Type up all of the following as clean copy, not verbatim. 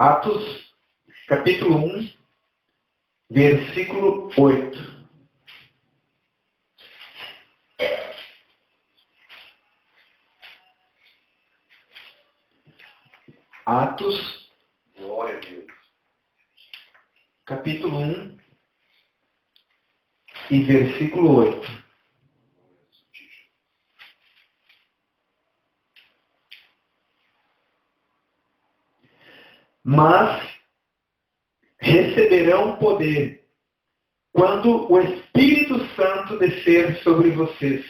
Atos, capítulo 1, versículo 8. Atos, Glória a Deus. capítulo 1 e versículo 8. Mas receberão poder quando o Espírito Santo descer sobre vocês.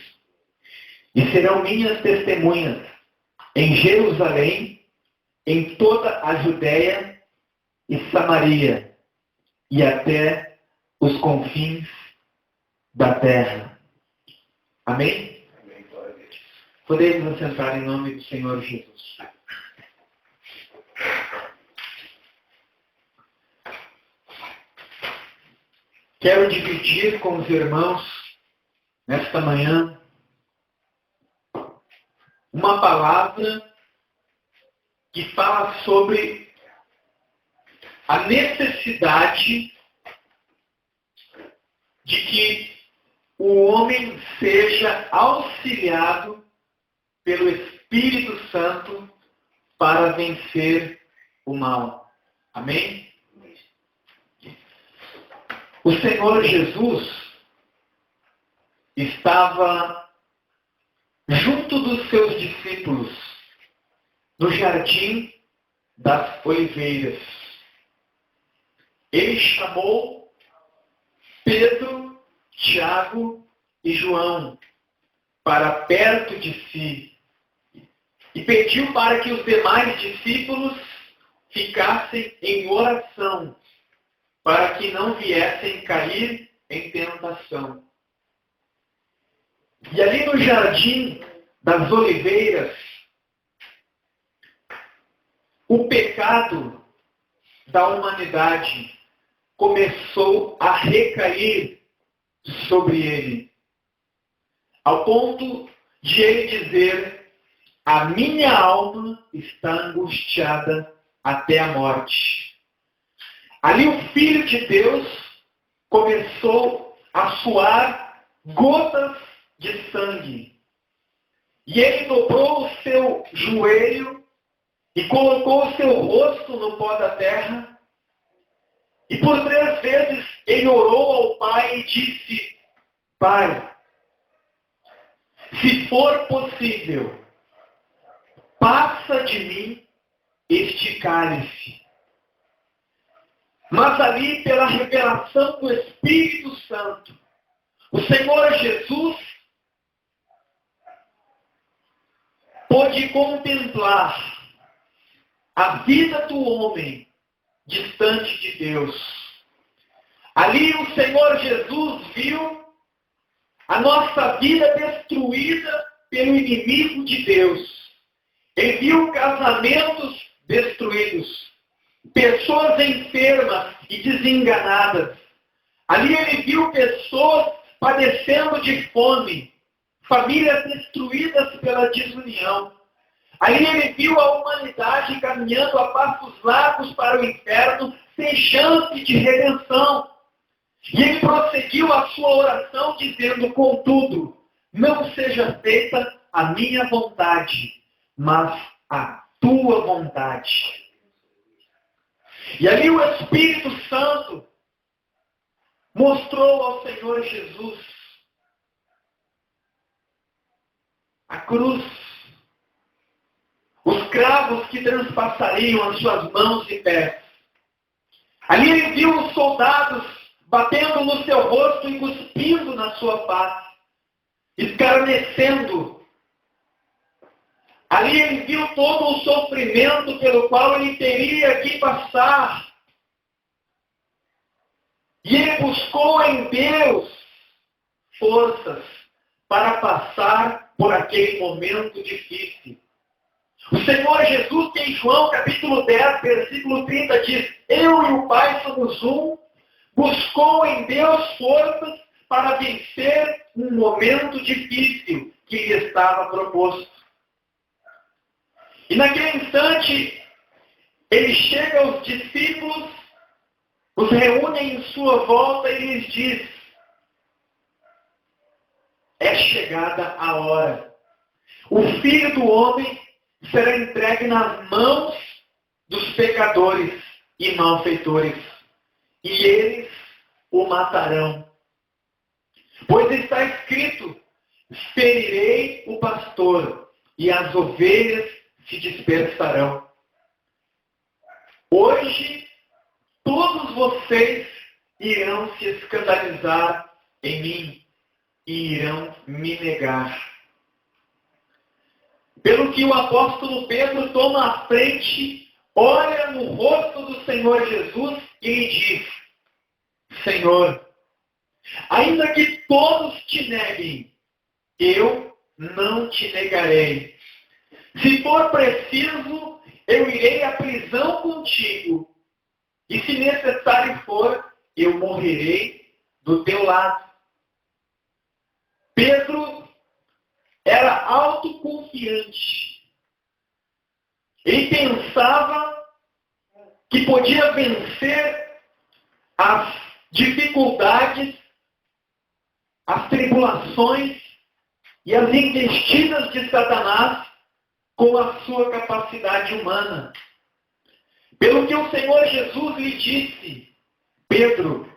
E serão minhas testemunhas em Jerusalém, em toda a Judéia e Samaria, e até os confins da terra. Amém? Amém. Glória a Deus. Podemos assentar em nome do Senhor Jesus. Quero dividir com os irmãos, nesta manhã, uma palavra que fala sobre a necessidade de que o homem seja auxiliado pelo Espírito Santo para vencer o mal. Amém? O Senhor Jesus estava junto dos seus discípulos no jardim das oliveiras. Ele chamou Pedro, Tiago e João para perto de si e pediu para que os demais discípulos ficassem em oração, para que não viessem cair em tentação. E ali no jardim das oliveiras, o pecado da humanidade começou a recair sobre ele, ao ponto de ele dizer: a minha alma está angustiada até a morte. Ali o Filho de Deus começou a suar gotas de sangue. E ele dobrou o seu joelho e colocou o seu rosto no pó da terra. E por 3 vezes ele orou ao Pai e disse: Pai, se for possível, passa de mim este cálice. Mas ali, pela revelação do Espírito Santo, o Senhor Jesus pôde contemplar a vida do homem distante de Deus. Ali o Senhor Jesus viu a nossa vida destruída pelo inimigo de Deus. Ele viu casamentos destruídos, pessoas enfermas e desenganadas. Ali ele viu pessoas padecendo de fome, famílias destruídas pela desunião. Ali ele viu a humanidade caminhando a passos largos para o inferno, sem chance de redenção. E ele prosseguiu a sua oração dizendo: contudo, não seja feita a minha vontade, mas a tua vontade. E ali o Espírito Santo mostrou ao Senhor Jesus a cruz, os cravos que transpassariam as suas mãos e pés. Ali ele viu os soldados batendo no seu rosto e cuspindo na sua face, escarnecendo. Ali ele viu todo o sofrimento pelo qual ele teria que passar. E ele buscou em Deus forças para passar por aquele momento difícil. O Senhor Jesus, em João capítulo 10, versículo 30, diz: eu e o Pai somos um. Buscou em Deus forças para vencer um momento difícil que lhe estava proposto. E naquele instante, ele chega aos discípulos, os reúne em sua volta e lhes diz: é chegada a hora. O Filho do Homem será entregue nas mãos dos pecadores e malfeitores, e eles o matarão. Pois está escrito: ferirei o pastor, e as ovelhas se dispersarão. Hoje, todos vocês irão se escandalizar em mim e irão me negar. Pelo que o apóstolo Pedro toma a frente, olha no rosto do Senhor Jesus e lhe diz: Senhor, ainda que todos te neguem, eu não te negarei. Se for preciso, eu irei à prisão contigo. E se necessário for, eu morrerei do teu lado. Pedro era autoconfiante. Ele pensava que podia vencer as dificuldades, as tribulações e as investidas de Satanás com a sua capacidade humana. Pelo que o Senhor Jesus lhe disse: Pedro,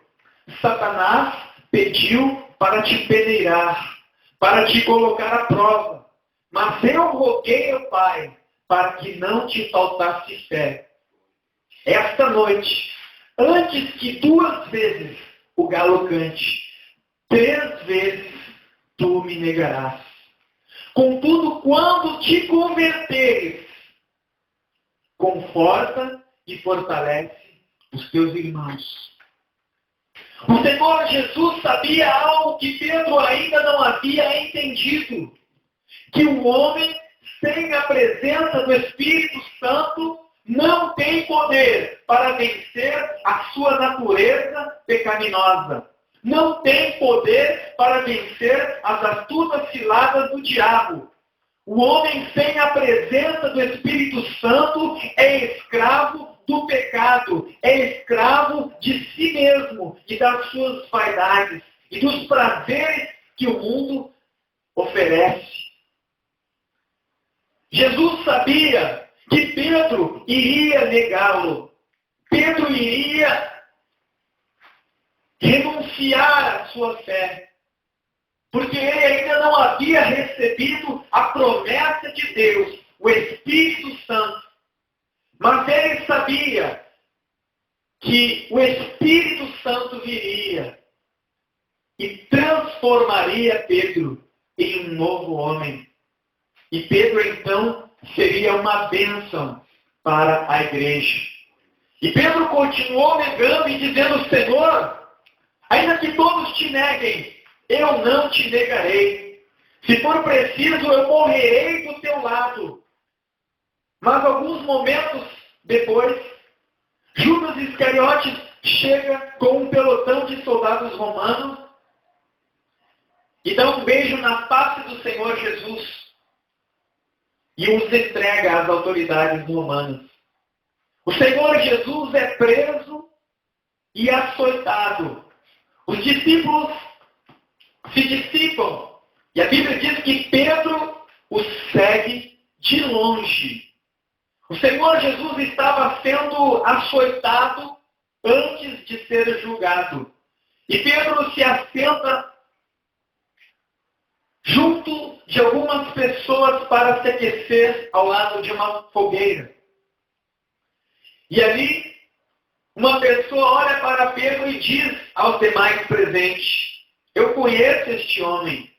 Satanás pediu para te peneirar, para te colocar à prova. Mas eu roguei ao Pai para que não te faltasse fé. Esta noite, antes que 2 vezes o galo cante, 3 vezes tu me negarás. Contudo, quando te converteres, conforta e fortalece os teus irmãos. O Senhor Jesus sabia algo que Pedro ainda não havia entendido: que o homem sem a presença do Espírito Santo não tem poder para vencer a sua natureza pecaminosa. Não tem poder para vencer as astutas ciladas do diabo. O homem sem a presença do Espírito Santo é escravo do pecado, é escravo de si mesmo e das suas vaidades e dos prazeres que o mundo oferece. Jesus sabia que Pedro iria negá-lo. Pedro iria renunciar à sua fé, porque ele ainda não havia recebido a promessa de Deus, o Espírito Santo. Mas ele sabia que o Espírito Santo viria e transformaria Pedro em um novo homem. E Pedro, então, seria uma bênção para a igreja. E Pedro continuou negando e dizendo: Senhor, ainda que todos te neguem, eu não te negarei. Se for preciso, eu morrerei do teu lado. Mas alguns momentos depois, Judas Iscariotes chega com um pelotão de soldados romanos e dá um beijo na face do Senhor Jesus e os entrega às autoridades romanas. O Senhor Jesus é preso e açoitado. Os discípulos se dissipam. E a Bíblia diz que Pedro os segue de longe. O Senhor Jesus estava sendo açoitado antes de ser julgado. E Pedro se assenta junto de algumas pessoas para se aquecer ao lado de uma fogueira. E ali, uma pessoa olha para Pedro e diz aos demais presentes: eu conheço este homem.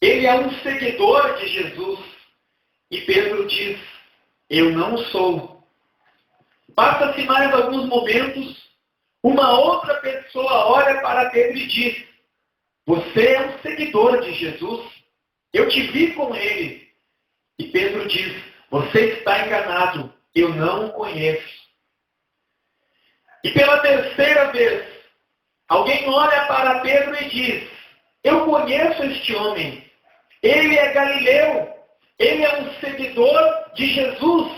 Ele é um seguidor de Jesus. E Pedro diz: eu não sou. Passa-se mais alguns momentos, uma outra pessoa olha para Pedro e diz: você é um seguidor de Jesus. Eu te vi com ele. E Pedro diz: você está enganado. Eu não o conheço. E pela terceira vez, alguém olha para Pedro e diz: eu conheço este homem. Ele é galileu. Ele é um seguidor de Jesus.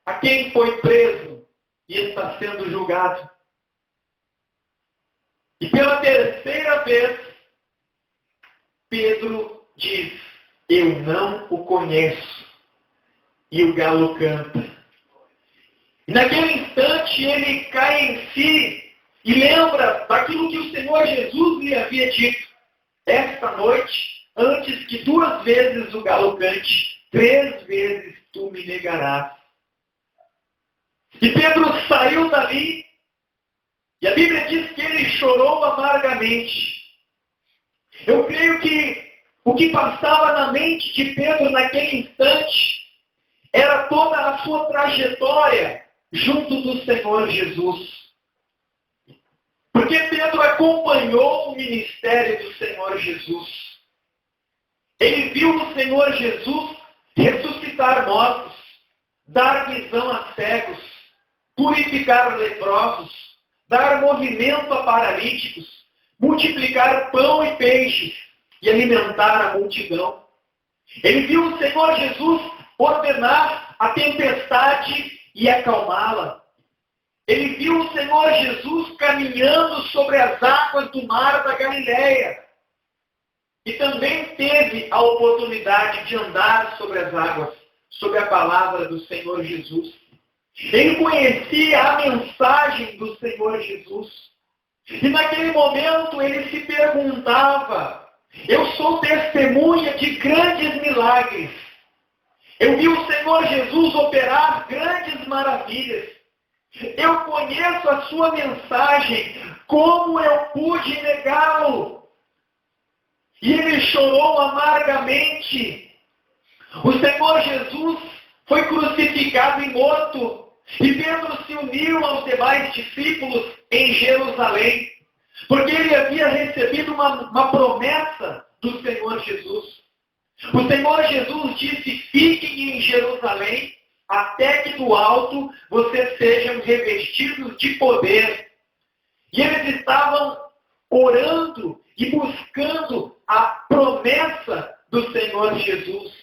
a quem foi preso e está sendo julgado. E pela terceira vez, Pedro diz: eu não o conheço. E o galo canta. E naquele instante ele cai em si e lembra daquilo que o Senhor Jesus lhe havia dito. Esta noite, antes que 2 vezes o galo cante, 3 vezes tu me negarás. E Pedro saiu dali, e a Bíblia diz que ele chorou amargamente. Eu creio que o que passava na mente de Pedro naquele instante era toda a sua trajetória junto do Senhor Jesus. Porque Pedro acompanhou o ministério do Senhor Jesus. Ele viu o Senhor Jesus ressuscitar mortos, dar visão a cegos, purificar leprosos, dar movimento a paralíticos, multiplicar pão e peixes e alimentar a multidão. Ele viu o Senhor Jesus ordenar a tempestade e acalmá-la. Ele viu o Senhor Jesus caminhando sobre as águas do mar da Galileia. E também teve a oportunidade de andar sobre as águas, sobre a palavra do Senhor Jesus. Ele conhecia a mensagem do Senhor Jesus. E naquele momento ele se perguntava: eu sou testemunha de grandes milagres. Eu vi o Senhor Jesus operar grandes maravilhas. Eu conheço a sua mensagem. Como eu pude negá-lo? E ele chorou amargamente. O Senhor Jesus foi crucificado e morto. E Pedro se uniu aos demais discípulos em Jerusalém. Porque ele havia recebido uma promessa do Senhor Jesus. O Senhor Jesus disse: fiquem em Jerusalém, até que do alto vocês sejam revestidos de poder. E eles estavam orando e buscando a promessa do Senhor Jesus.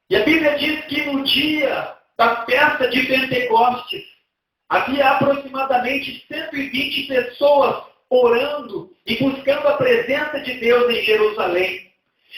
E a Bíblia diz que no dia da festa de Pentecostes, havia aproximadamente 120 pessoas orando e buscando a presença de Deus em Jerusalém.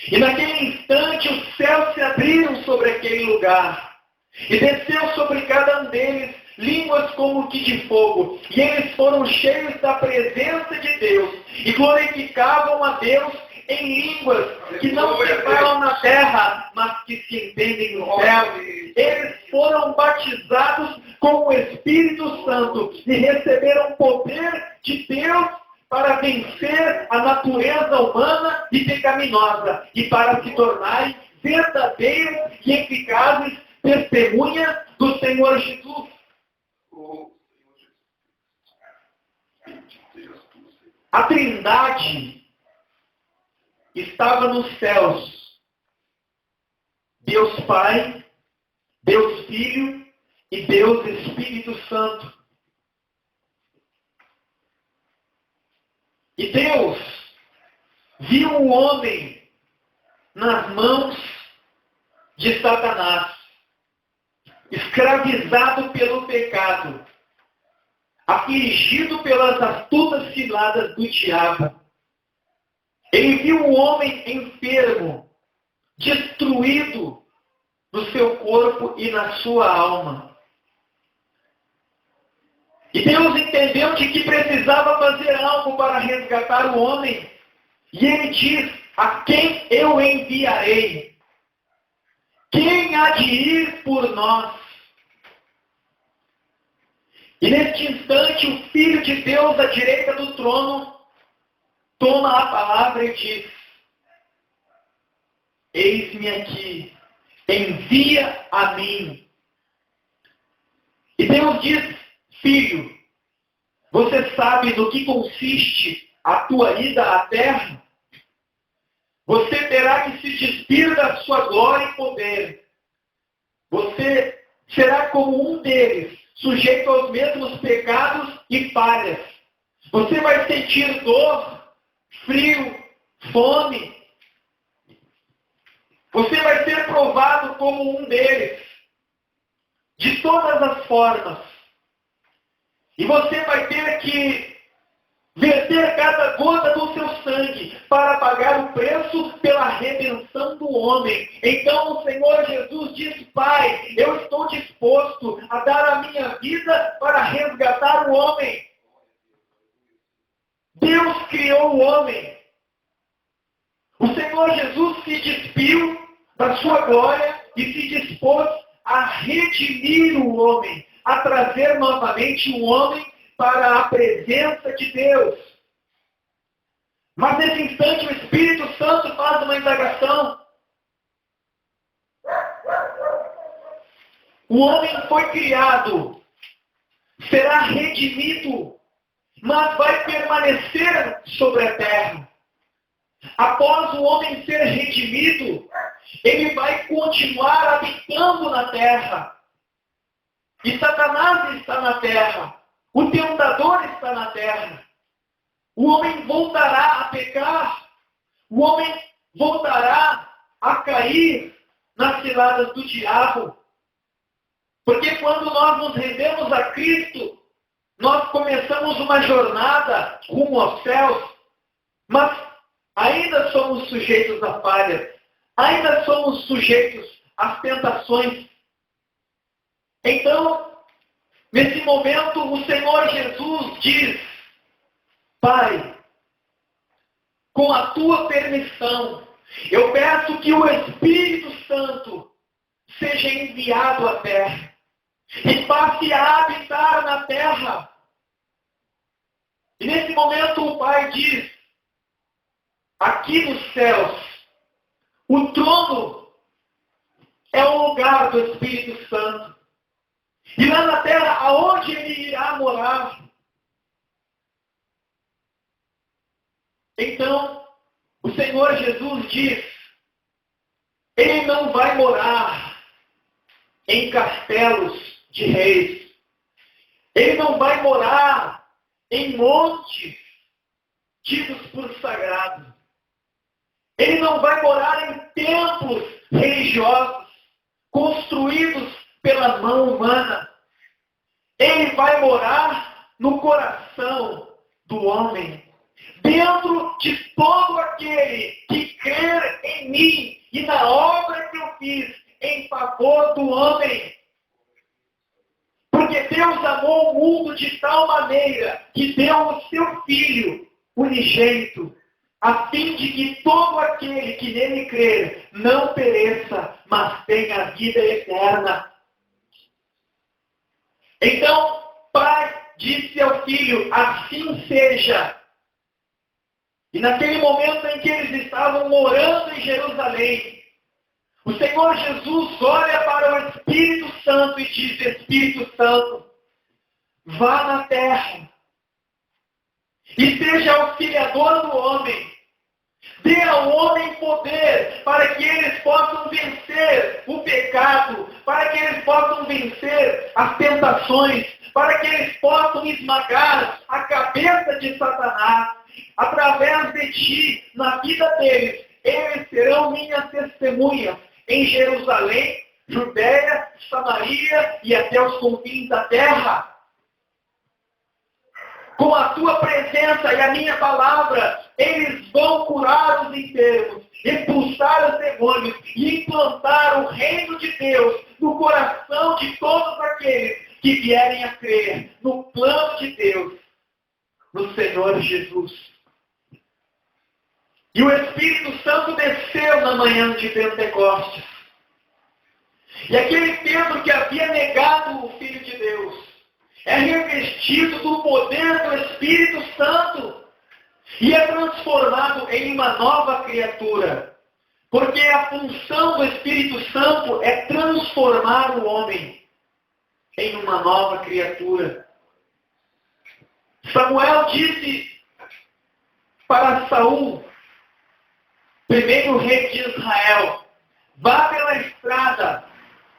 E naquele instante os céus se abriram sobre aquele lugar. E desceu sobre cada um deles línguas como que de fogo. E eles foram cheios da presença de Deus. E glorificavam a Deus em línguas que não se falam na terra, mas que se entendem no céu. Eles foram batizados com o Espírito Santo e receberam poder de Deus para vencer a natureza humana e pecaminosa e para se tornarem verdadeiros e eficazes testemunhas do Senhor Jesus. A Trindade estava nos céus. Deus Pai, Deus Filho e Deus Espírito Santo. E Deus viu o homem nas mãos de Satanás, escravizado pelo pecado, afligido pelas astutas ciladas do diabo. Ele viu o homem enfermo, destruído no seu corpo e na sua alma. E Deus entendeu de que precisava fazer algo para resgatar o homem. E ele diz: a quem eu enviarei? Quem há de ir por nós? E neste instante o Filho de Deus à direita do trono toma a palavra e diz: eis-me aqui, envia a mim. E Deus diz: filho, você sabe no que consiste a tua ida à terra? Você terá que se despir da sua glória e poder. Você será como um deles, sujeito aos mesmos pecados e falhas. Você vai sentir dor, frio, fome. Você vai ser provado como um deles. de todas as formas. E você vai ter que verter cada gota do seu sangue para pagar o preço pela redenção do homem. Então o Senhor Jesus diz: Pai, eu estou disposto a dar a minha vida para resgatar o homem. Deus criou o homem. O Senhor Jesus se despiu da sua glória e se dispôs a redimir o homem, a trazer novamente o homem para a presença de Deus. Mas nesse instante o Espírito Santo faz uma indagação. O homem foi criado, será redimido, mas vai permanecer sobre a terra. Após o homem ser redimido, ele vai continuar habitando na terra. E Satanás está na terra. O tentador está na terra. O homem voltará a pecar. O homem voltará a cair nas ciladas do diabo. Porque quando nós nos rendemos a Cristo, nós começamos uma jornada rumo aos céus, mas ainda somos sujeitos a falhas. Ainda somos sujeitos às tentações. Então, nesse momento, o Senhor Jesus diz: Pai, com a tua permissão, eu peço que o Espírito Santo seja enviado à terra e passe a habitar na terra. E nesse momento o Pai diz: aqui nos céus, o trono é o lugar do Espírito Santo. E lá na terra, aonde ele irá morar? Então, o Senhor Jesus diz: ele não vai morar em castelos de reis. Ele não vai morar em montes tidos por sagrados. Ele não vai morar em templos religiosos construídos pela mão humana. Ele vai morar no coração do homem, dentro de todo aquele que crer em mim e na obra que eu fiz em favor do homem. Porque Deus amou o mundo de tal maneira que deu o seu Filho unigênito, a fim de que todo aquele que nele crer não pereça, mas tenha vida eterna. Então, Pai disse ao Filho: assim seja. E naquele momento em que eles estavam morando em Jerusalém, o Senhor Jesus olha para o Espírito Santo e diz: Espírito Santo, vá na terra e seja auxiliador do homem. Dê ao homem poder para que eles possam vencer o pecado, para que eles possam vencer as tentações, para que eles possam esmagar a cabeça de Satanás. Através de ti, na vida deles, eles serão minhas testemunhas em Jerusalém, Judéia, Samaria e até os confins da terra. Com a tua presença e a minha palavra, eles vão curar os enfermos, expulsar os demônios e implantar o reino de Deus no coração de todos aqueles que vierem a crer no plano de Deus, no Senhor Jesus. E o Espírito Santo desceu na manhã de Pentecostes. E aquele Pedro que havia negado o Filho de Deus é revestido do poder do Espírito Santo e é transformado em uma nova criatura. Porque a função do Espírito Santo é transformar o homem em uma nova criatura. Samuel disse para Saul, primeiro rei de Israel: vá pela estrada,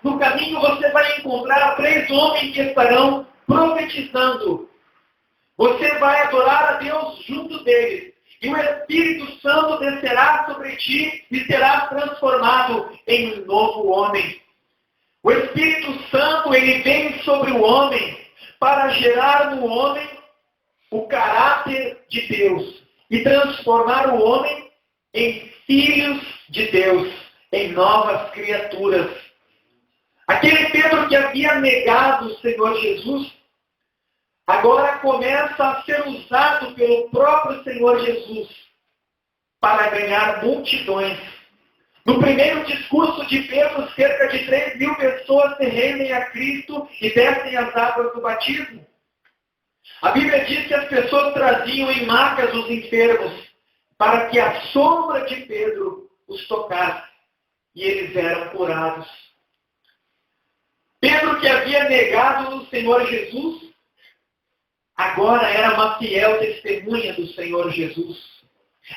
no caminho você vai encontrar 3 homens que estarão profetizando. Você vai adorar a Deus junto deles, e o Espírito Santo descerá sobre ti e será transformado em um novo homem. O Espírito Espírito Santo, ele vem sobre o homem para gerar no homem o caráter de Deus e transformar o homem em filhos de Deus, em novas criaturas. Aquele Pedro que havia negado o Senhor Jesus, agora começa a ser usado pelo próprio Senhor Jesus para ganhar multidões. No primeiro discurso de Pedro, cerca de 3.000 pessoas se rendem a Cristo e descem as águas do batismo. A Bíblia diz que as pessoas traziam em macas os enfermos para que a sombra de Pedro os tocasse e eles eram curados. Pedro, que havia negado o Senhor Jesus, agora era uma fiel testemunha do Senhor Jesus.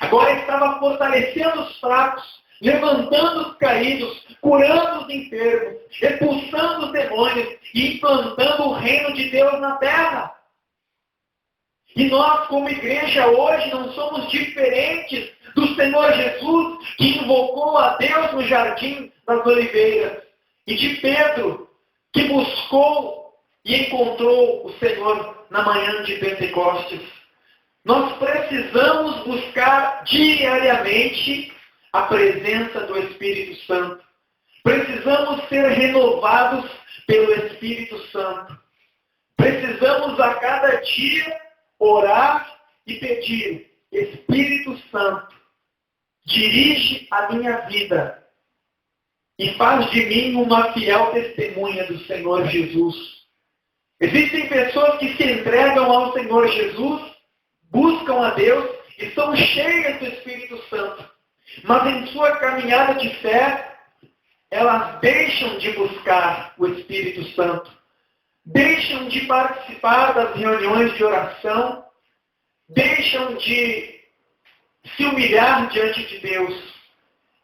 Agora estava fortalecendo os fracos, levantando os caídos, curando os enfermos, expulsando os demônios e implantando o reino de Deus na terra. E nós, como igreja, hoje não somos diferentes do Senhor Jesus, que invocou a Deus no Jardim das Oliveiras, e de Pedro, que buscou e encontrou o Senhor na manhã de Pentecostes. Nós precisamos buscar diariamente a presença do Espírito Santo. Precisamos ser renovados pelo Espírito Santo. Precisamos a cada dia orar e pedir: Espírito Santo, dirige a minha vida e faz de mim uma fiel testemunha do Senhor Jesus. Existem pessoas que se entregam ao Senhor Jesus, buscam a Deus e são cheias do Espírito Santo. Mas em sua caminhada de fé, elas deixam de buscar o Espírito Santo. Deixam de participar das reuniões de oração. Deixam de se humilhar diante de Deus.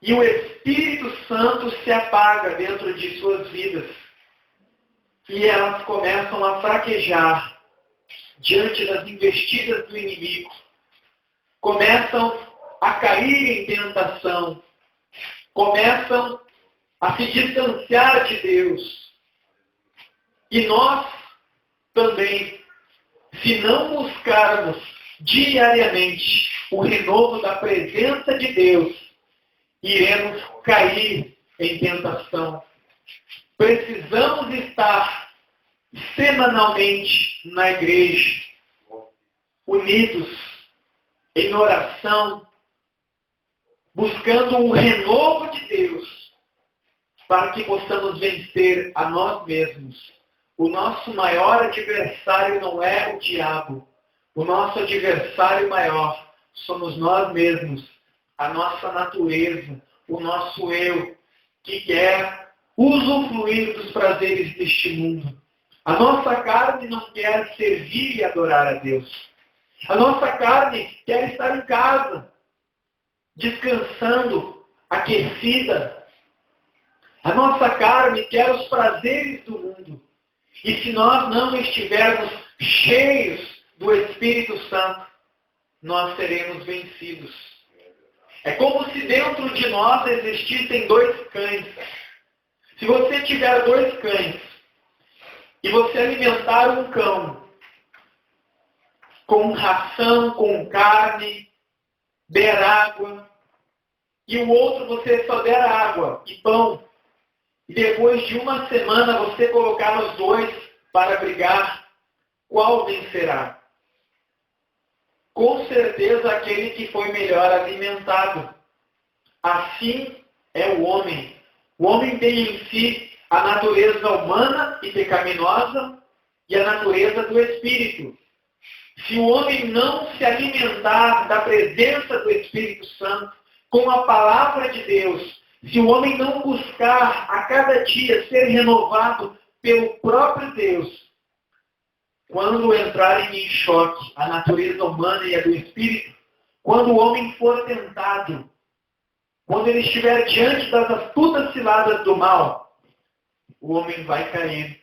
E o Espírito Santo se apaga dentro de suas vidas. E elas começam a fraquejar diante das investidas do inimigo. Começam a cair em tentação. Começam a se distanciar de Deus. E nós também, se não buscarmos diariamente o renovo da presença de Deus, iremos cair em tentação. Precisamos estar semanalmente na igreja, unidos, em oração, buscando o renovo de Deus, para que possamos vencer a nós mesmos. O nosso maior adversário não é o diabo. O nosso adversário maior somos nós mesmos, a nossa natureza, o nosso eu, que quer usufruir dos prazeres deste mundo. A nossa carne não quer servir e adorar a Deus. A nossa carne quer estar em casa, descansando, aquecida. A nossa carne quer os prazeres do mundo. E se nós não estivermos cheios do Espírito Santo, nós seremos vencidos. É como se dentro de nós existissem dois cães. Se você tiver dois cães e você alimentar um cão com ração, com carne, der água, e o outro você só der água e pão, e depois de uma semana você colocar os dois para brigar, qual vencerá? Com certeza aquele que foi melhor alimentado. Assim é o homem. O homem tem em si a natureza humana e pecaminosa e a natureza do Espírito. Se o homem não se alimentar da presença do Espírito Santo com a palavra de Deus, se o homem não buscar a cada dia ser renovado pelo próprio Deus, quando entrarem em choque a natureza humana e a do Espírito, quando o homem for tentado, quando ele estiver diante das astutas ciladas do mal, o homem vai cair.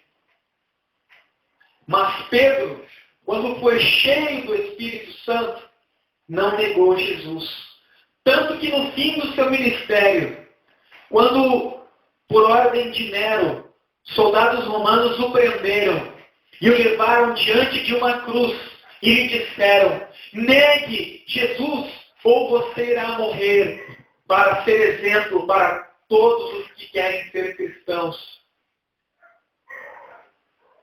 Mas Pedro, quando foi cheio do Espírito Santo, não negou Jesus. Tanto que no fim do seu ministério, quando, por ordem de Nero, soldados romanos o prenderam e o levaram diante de uma cruz e lhe disseram: negue Jesus ou você irá morrer, para ser exemplo para todos os que querem ser cristãos.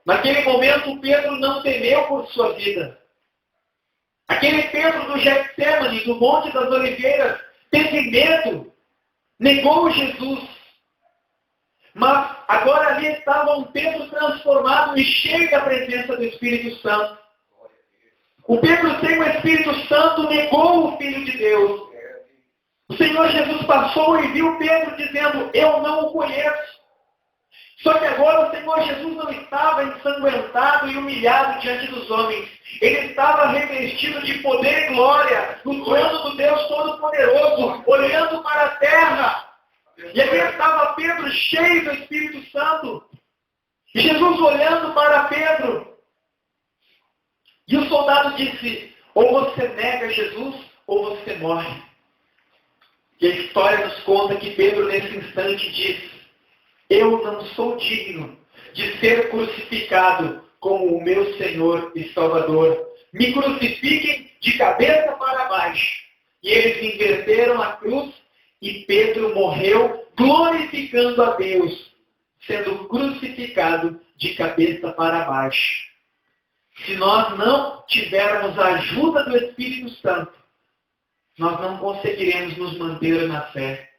Naquele momento, Pedro não temeu por sua vida. Aquele Pedro do Getsêmani, do Monte das Oliveiras, teve medo, negou Jesus. Mas agora ali estava um Pedro transformado e cheio da presença do Espírito Santo. O Pedro, sem o Espírito Santo, negou o Filho de Deus. O Senhor Jesus passou e viu Pedro dizendo: eu não o conheço. Só que agora o Senhor Jesus não estava ensanguentado e humilhado diante dos homens. Ele estava revestido de poder e glória, no trono do Deus Todo-Poderoso, olhando para a terra. E ali estava Pedro cheio do Espírito Santo. E Jesus olhando para Pedro. E o soldado disse: ou você nega Jesus, ou você morre. E a história nos conta que Pedro nesse instante disse: eu não sou digno de ser crucificado como o meu Senhor e Salvador. Me crucifiquem de cabeça para baixo. E eles inverteram a cruz e Pedro morreu glorificando a Deus, sendo crucificado de cabeça para baixo. Se nós não tivermos a ajuda do Espírito Santo, nós não conseguiremos nos manter na fé.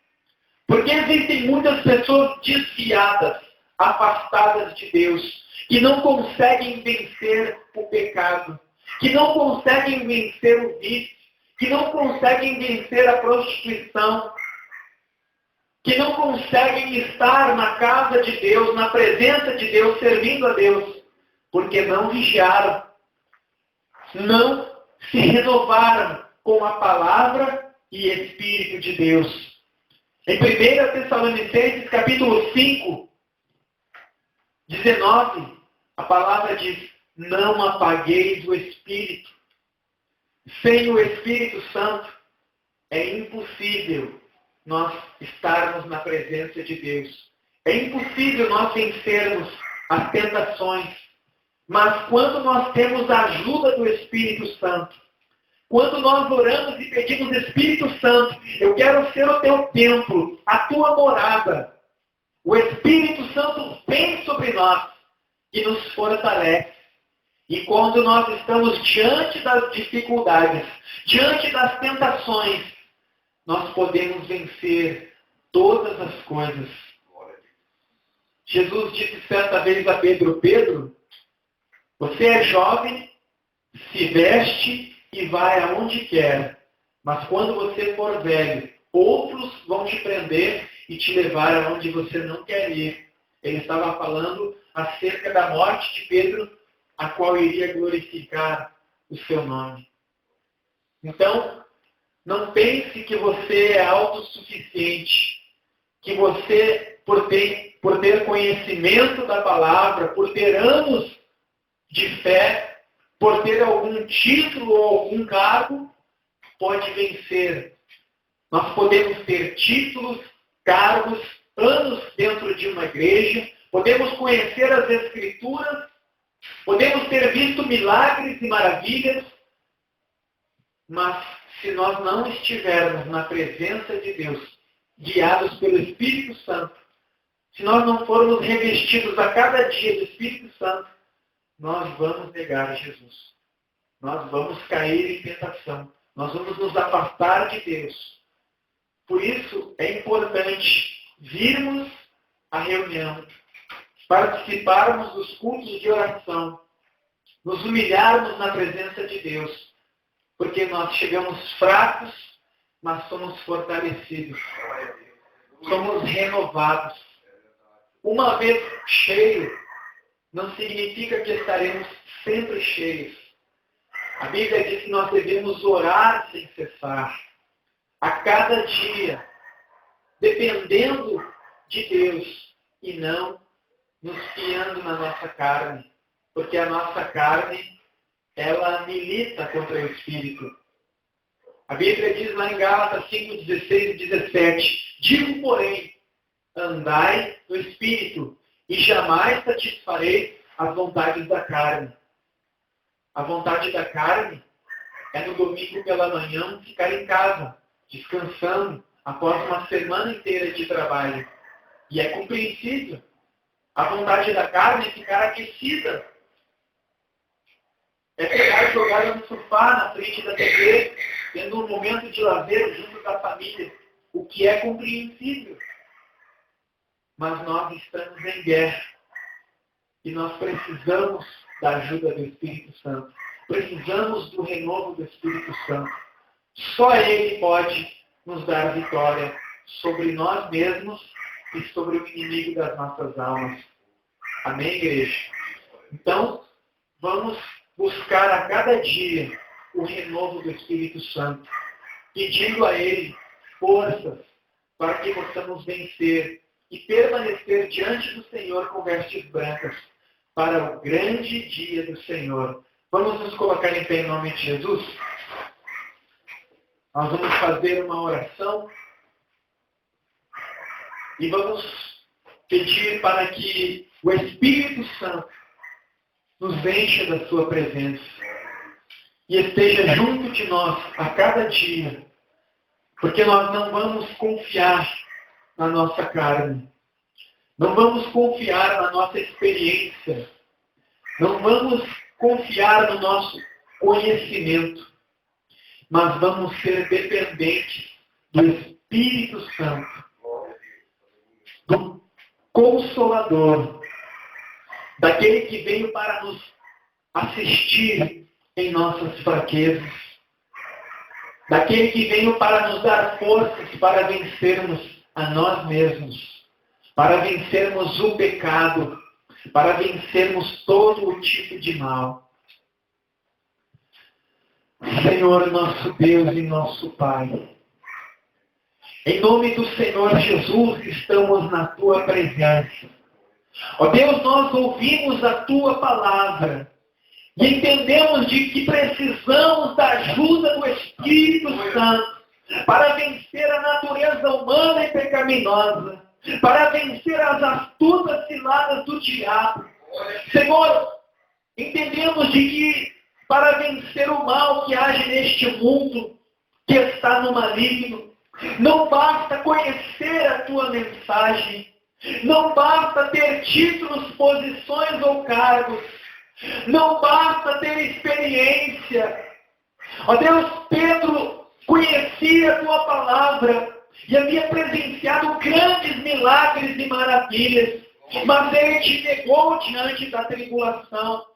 Porque existem muitas pessoas desviadas, afastadas de Deus, que não conseguem vencer o pecado, que não conseguem vencer o vício, que não conseguem vencer a prostituição, que não conseguem estar na casa de Deus, na presença de Deus, servindo a Deus, porque não vigiaram, não se renovaram com a palavra e Espírito de Deus. Em 1 Tessalonicenses, capítulo 5, 19, a palavra diz: não apagueis o Espírito. Sem o Espírito Santo, é impossível nós estarmos na presença de Deus. É impossível nós vencermos as tentações. Mas quando nós temos a ajuda do Espírito Santo, quando nós oramos e pedimos: Espírito Santo, eu quero ser o teu templo, a tua morada, o Espírito Santo vem sobre nós e nos fortalece. E quando nós estamos diante das dificuldades, diante das tentações, nós podemos vencer todas as coisas. Jesus disse certa vez a Pedro: Pedro, você é jovem, se veste e vai aonde quer. Mas quando você for velho, outros vão te prender e te levar aonde você não quer ir. Ele estava falando acerca da morte de Pedro, a qual iria glorificar o seu nome. Então, não pense que você é autossuficiente, que você, por ter conhecimento da palavra, por ter anos de fé, por ter algum título ou algum cargo, pode vencer. Nós podemos ter títulos, cargos, anos dentro de uma igreja, podemos conhecer as Escrituras, podemos ter visto milagres e maravilhas, mas se nós não estivermos na presença de Deus, guiados pelo Espírito Santo, se nós não formos revestidos a cada dia do Espírito Santo, nós vamos negar Jesus. Nós vamos cair em tentação. Nós vamos nos afastar de Deus. Por isso é importante virmos à reunião, participarmos dos cultos de oração, nos humilharmos na presença de Deus, porque nós chegamos fracos, mas somos fortalecidos, somos renovados. Uma vez cheio, não significa que estaremos sempre cheios. A Bíblia diz que nós devemos orar sem cessar, a cada dia, dependendo de Deus e não nos fiando na nossa carne, porque a nossa carne, ela milita contra o Espírito. A Bíblia diz lá em Gálatas 5, 16 e 17, digo, porém, andai no Espírito, e jamais satisfarei as vontades da carne. A vontade da carne é no domingo pela manhã ficar em casa, descansando, após uma semana inteira de trabalho. E é compreensível. A vontade da carne é ficar aquecida. É ficar jogada no sofá, na frente da TV, tendo um momento de lazer junto da família. O que é compreensível. Mas nós estamos em guerra. E nós precisamos da ajuda do Espírito Santo. Precisamos do renovo do Espírito Santo. Só Ele pode nos dar vitória sobre nós mesmos e sobre o inimigo das nossas almas. Amém, igreja? Então, vamos buscar a cada dia o renovo do Espírito Santo, pedindo a Ele forças para que possamos vencer e permanecer diante do Senhor com vestes brancas para o grande dia do Senhor. Vamos nos colocar em pé em nome de Jesus? Nós vamos fazer uma oração e vamos pedir para que o Espírito Santo nos encha da sua presença e esteja junto de nós a cada dia, porque nós não vamos confiar na nossa carne, não vamos confiar na nossa experiência, não vamos confiar no nosso conhecimento, mas vamos ser dependentes do Espírito Santo, do Consolador, daquele que veio para nos assistir em nossas fraquezas, daquele que veio para nos dar forças para vencermos a nós mesmos, para vencermos o pecado, para vencermos todo o tipo de mal. Senhor, nosso Deus e nosso Pai, em nome do Senhor Jesus, estamos na Tua presença. Ó Deus, nós ouvimos a Tua palavra e entendemos de que precisamos da ajuda do Espírito Santo para vencer a natureza humana e pecaminosa, para vencer as astutas ciladas do diabo. Senhor, entendemos de que para vencer o mal que age neste mundo, que está no maligno, não basta conhecer a Tua mensagem, não basta ter títulos, posições ou cargos, não basta ter experiência. Ó Deus, Pedro conhecia a Tua palavra e havia presenciado grandes milagres e maravilhas, mas ele te negou diante da tribulação.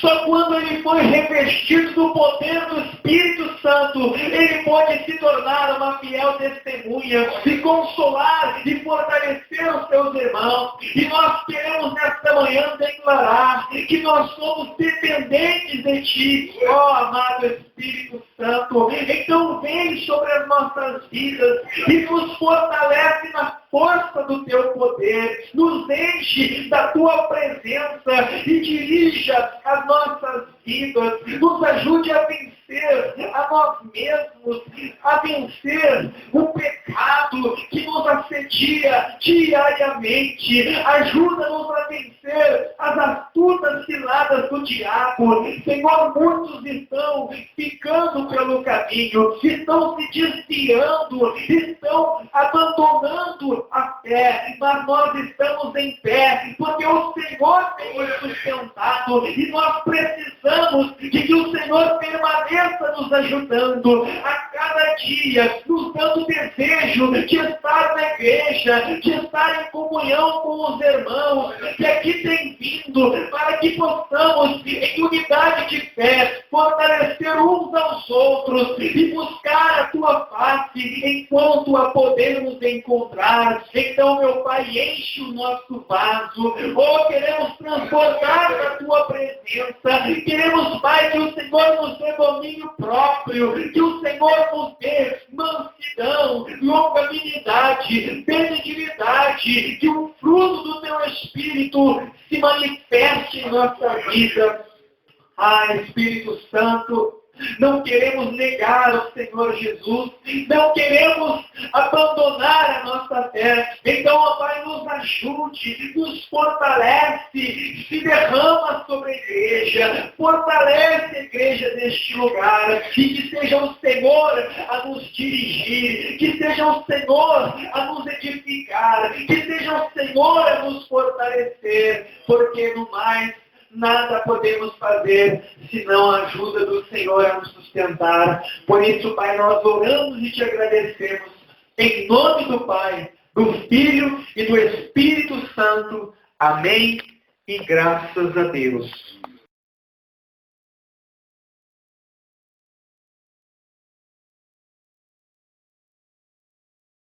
Só quando ele foi revestido do poder do Espírito Santo, ele pôde se tornar uma fiel testemunha e consolar e fortalecer os seus irmãos. E nós queremos nesta manhã declarar que nós somos dependentes de Ti, ó amado Espírito Santo. Então vem sobre as nossas vidas e nos fortalece na força do Teu poder, nos enche da Tua presença e dirija as nossas vidas, nos ajude a vencer a nós mesmos, a vencer o pecado que nos assedia diariamente. Ajuda-nos a vencer as astutas ciladas do diabo. Senhor, muitos estão ficando pelo caminho, estão se desviando, estão abandonando a fé, mas nós estamos em pé, porque o Senhor tem nos sustentado e nós precisamos de que o Senhor permaneça nos ajudando a cada dia, nos dando desejo de estar na igreja, de estar em comunhão com os irmãos que aqui têm vindo, para que possamos, em unidade de fé, fortalecer uns aos outros e buscar a Tua face enquanto a podemos encontrar. Então, meu Pai, enche o nosso vaso. Oh, queremos transportar a Tua presença. Queremos, Pai, que o Senhor nos dê domínio próprio, que o Senhor nos dê mansidão, longanimidade, benignidade, que o fruto do Teu Espírito se manifeste em nossa vida. Ah, Espírito Santo, não queremos negar o Senhor Jesus, não queremos abandonar a nossa fé. Então, ó Pai, nos ajude, nos fortalece, se derrama sobre a igreja, fortalece a igreja neste lugar, e que seja o Senhor a nos dirigir, que seja o Senhor a nos edificar, que seja o Senhor a nos fortalecer, porque no mais, nada podemos fazer senão a ajuda do Senhor a nos sustentar. Por isso, Pai, nós oramos e te agradecemos. Em nome do Pai, do Filho e do Espírito Santo. Amém. E graças a Deus.